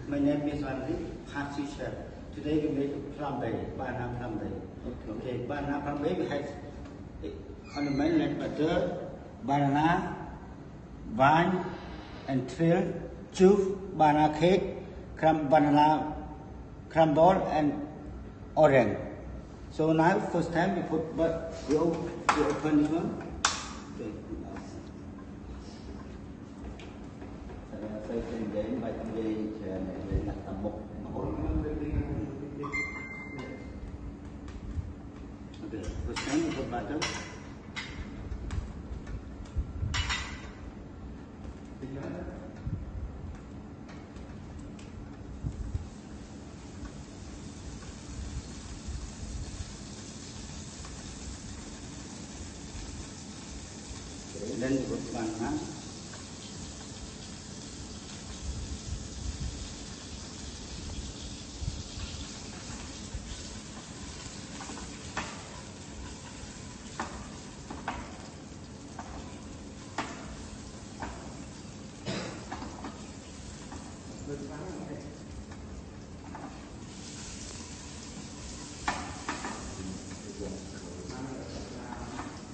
My name is Patsy Chef. Today we make flambe, banana flambe. Okay, banana flambe we have on the mainland butter, banana, wine, and trail, juice, banana cake, banana crumble, and orange. So now first time we put, but we open this one. Okay. Đến bài tâm gì là tầm một okay, first time we put butter. Then we put banana.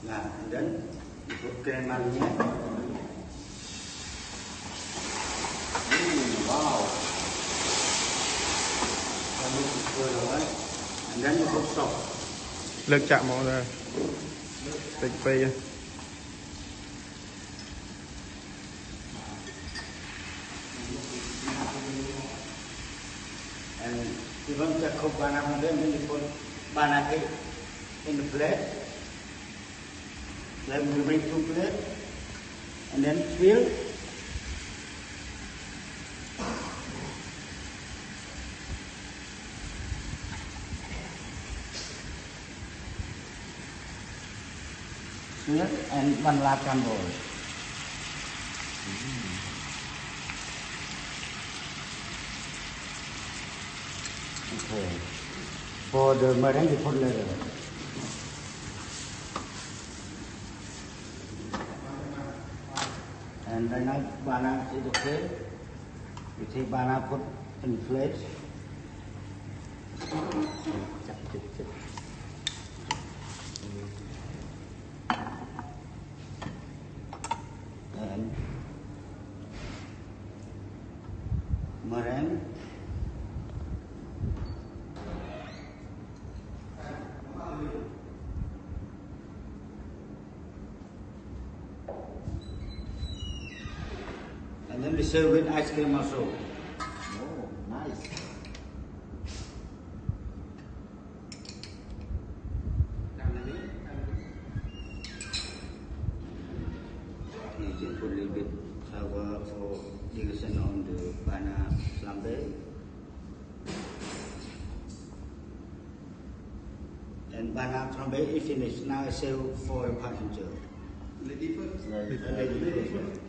And then you put crema here. Wow! And then you put salt. Lực chạm vào rồi. Tịch phi. And you want to cook banana, then you put banana cake in the plate. Then we bring 2 plates and then fill. Fill and vanilla crumble. Okay. For the meringue, we put later. And right now banana is okay. We take banana, put in plate. And meringue. And then we serve with ice cream also. Oh, nice. You can put a little bit sour for decoration on the banana flambe. And banana flambe is finished. Now I serve for a passenger. Lady first. Lady first.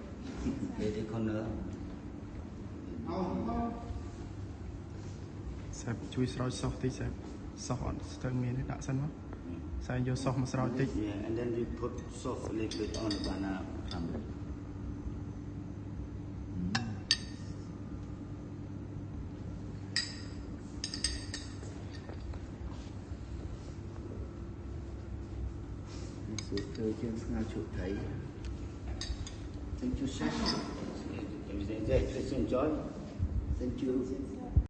Lady corner. Sếp chui sỏi sọc tí sếp. Sọc on stem miên đã sẵn quá. Sai vô sọc mà sỏi tí. Yeah, and then we put sauce a little bit on the banana flambe. Tôi chưa nào chụp thấy. Thank you, chef. Please enjoy. Thank you.